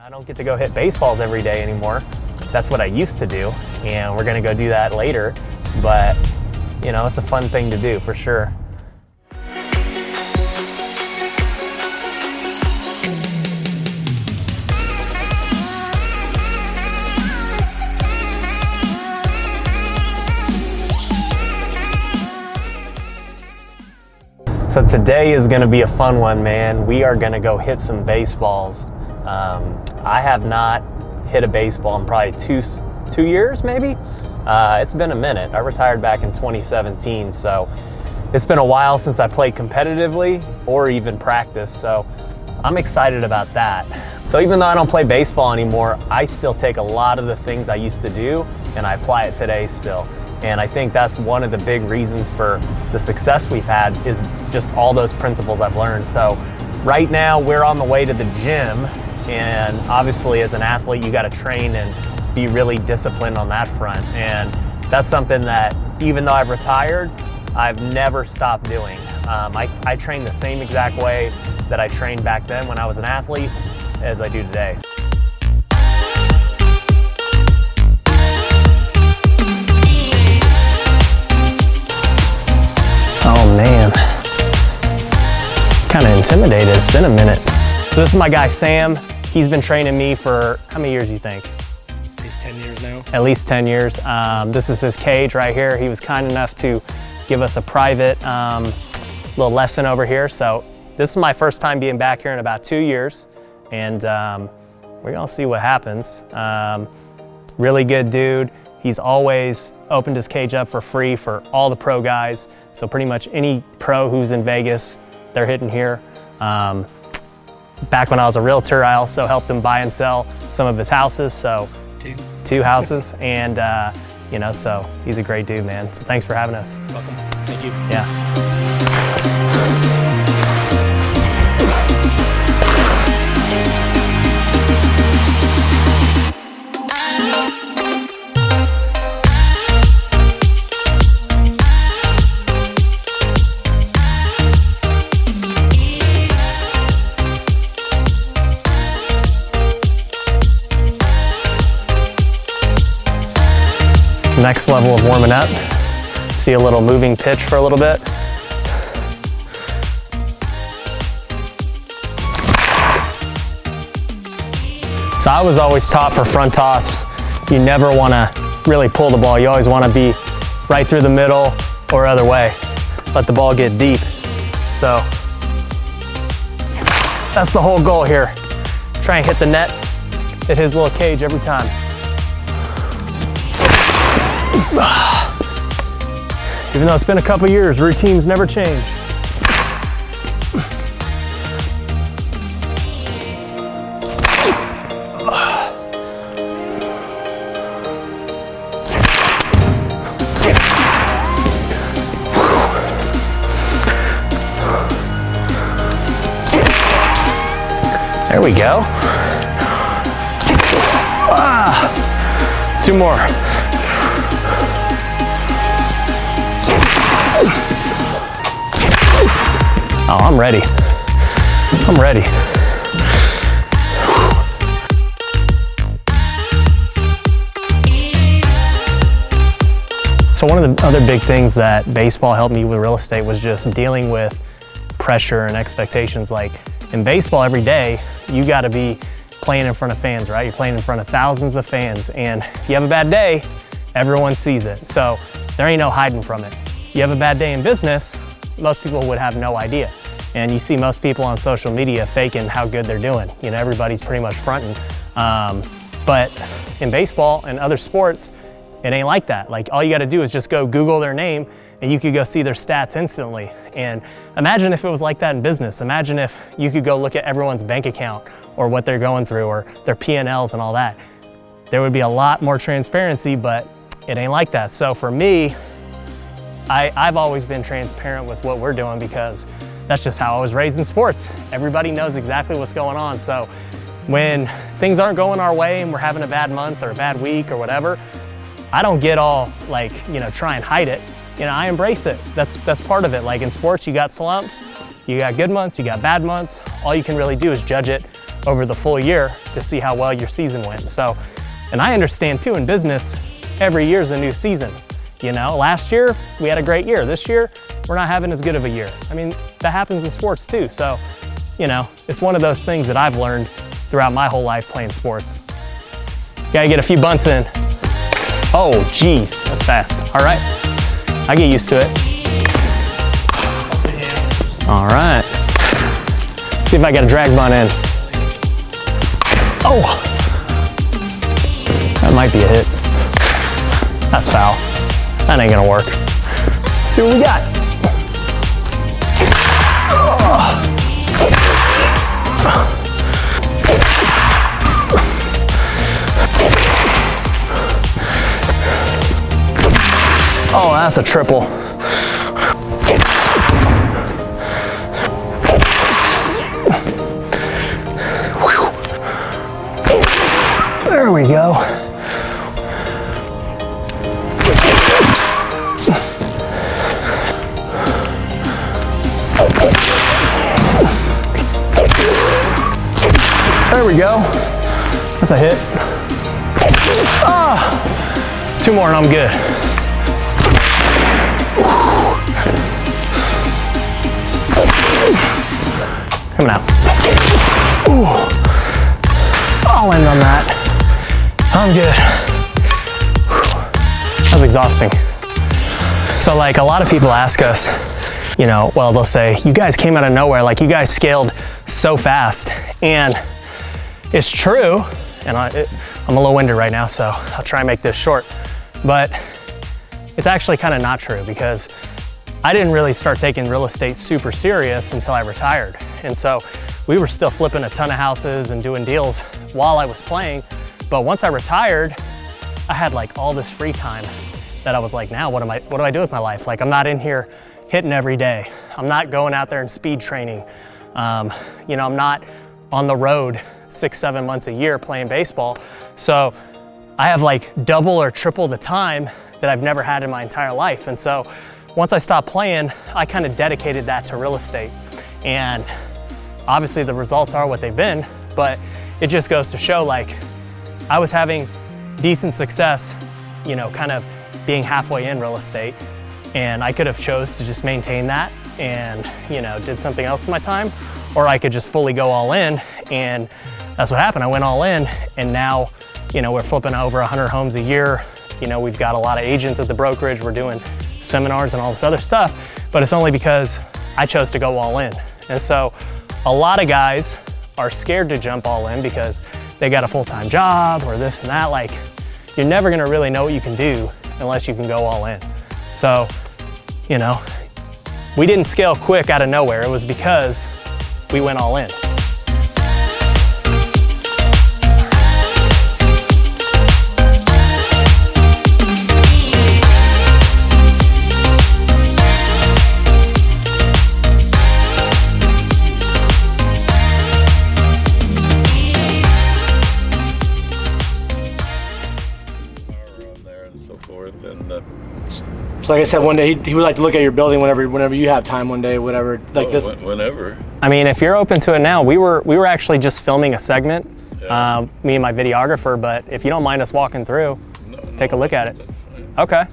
I don't get to go hit baseballs every day anymore. That's what I used to do, and we're gonna go do that later. But, you know, it's a fun thing to do for sure. So today is gonna be a fun one, man. We are gonna go hit some baseballs. I have not hit a baseball in probably two years, maybe. It's been a minute. I retired back in 2017, so it's been a while since I played competitively or even practiced, so I'm excited about that. So even though I don't play baseball anymore, I still take a lot of the things I used to do and I apply it today still. And I think that's one of the big reasons for the success we've had is just all those principles I've learned. So right now we're on the way to the gym, and obviously as an athlete you got to train and be really disciplined on that front. And that's something that even though I've retired, I've never stopped doing. I train the same exact way that I trained back then when I was an athlete as I do today. Oh man, kind of intimidated. It's been a minute. So this is my guy Sam. He's been training me for how many years do you think? At least 10 years now. At least 10 years. This is his cage right here. He was kind enough to give us a private little lesson over here. So this is my first time being back here in about 2 years, and we're gonna see what happens. Really good dude. He's always opened his cage up for free for all the pro guys. So pretty much any pro who's in Vegas, they're hitting here. Back when I was a realtor, I also helped him buy and sell some of his houses. So two houses, and you know, so he's a great dude, man. So thanks for having us. Welcome. Thank you. Yeah. Next level of warming up. See a little moving pitch for a little bit. So I was always taught for front toss, you never want to really pull the ball. You always want to be right through the middle or other way. Let the ball get deep. So that's the whole goal here. Try and hit the net at his little cage every time. Even though it's been a couple years, routines never change. There we go. Two more. Oh, I'm ready. I'm ready. So one of the other big things that baseball helped me with real estate was just dealing with pressure and expectations. Like in baseball every day, you gotta be playing in front of fans, right? You're playing in front of thousands of fans, and if you have a bad day, everyone sees it. So there ain't no hiding from it. You have a bad day in business, most people would have no idea. And you see most people on social media faking how good they're doing. You know, everybody's pretty much fronting. But in baseball and other sports, it ain't like that. Like all you gotta do is just go Google their name and you could go see their stats instantly. And imagine if it was like that in business. Imagine if you could go look at everyone's bank account or what they're going through or their P&Ls and all that. There would be a lot more transparency, but it ain't like that. So for me, I've always been transparent with what we're doing because that's just how I was raised in sports. Everybody knows exactly what's going on. So when things aren't going our way and we're having a bad month or a bad week or whatever, I don't get all like, you know, try and hide it. I embrace it. That's part of it. Like in sports, you got slumps, you got good months, you got bad months. All you can really do is judge it over the full year to see how well your season went. So, and I understand too, in business, every year is a new season. Last year, we had a great year. This year, we're not having as good of a year. I mean, that happens in sports too. So, it's one of those things that I've learned throughout my whole life playing sports. Gotta get a few bunts in. Oh, geez, that's fast. All right, I get used to it. All right, see if I get a drag bunt in. Oh, that might be a hit. That's foul. That ain't gonna work. Let's see what we got. Oh, that's a triple. There we go. There we go. That's a hit. Ah, 2 more and I'm good. Coming out. Ooh. I'll end on that. I'm good. That was exhausting. So like a lot of people ask us, well, they'll say, you guys came out of nowhere, like you guys scaled so fast. And it's true, and I'm a little winded right now, so I'll try and make this short. But it's actually kind of not true because I didn't really start taking real estate super serious until I retired. And so we were still flipping a ton of houses and doing deals while I was playing. But once I retired, I had like all this free time that I was like, now what do I do with my life? Like I'm not in here hitting every day. I'm not going out there and speed training. I'm not on the road 6-7 months a year playing baseball. So I have like double or triple the time that I've never had in my entire life. And so once I stopped playing, I kind of dedicated that to real estate. And obviously the results are what they've been, but it just goes to show like I was having decent success, kind of being halfway in real estate. And I could have chose to just maintain that and, did something else with my time, or I could just fully go all in. And that's what happened. I went all in and now, we're flipping over 100 homes a year. We've got a lot of agents at the brokerage. We're doing seminars and all this other stuff, but it's only because I chose to go all in. And so a lot of guys are scared to jump all in because they got a full-time job or this and that. Like you're never gonna really know what you can do unless you can go all in. So, we didn't scale quick out of nowhere. It was because we went all in. So like I said, one day he would like to look at your building whenever you have time one day, whatever. Like this. Whenever. I mean, if you're open to it now, we were actually just filming a segment, me and my videographer, but if you don't mind us walking through, take a look at it. Okay.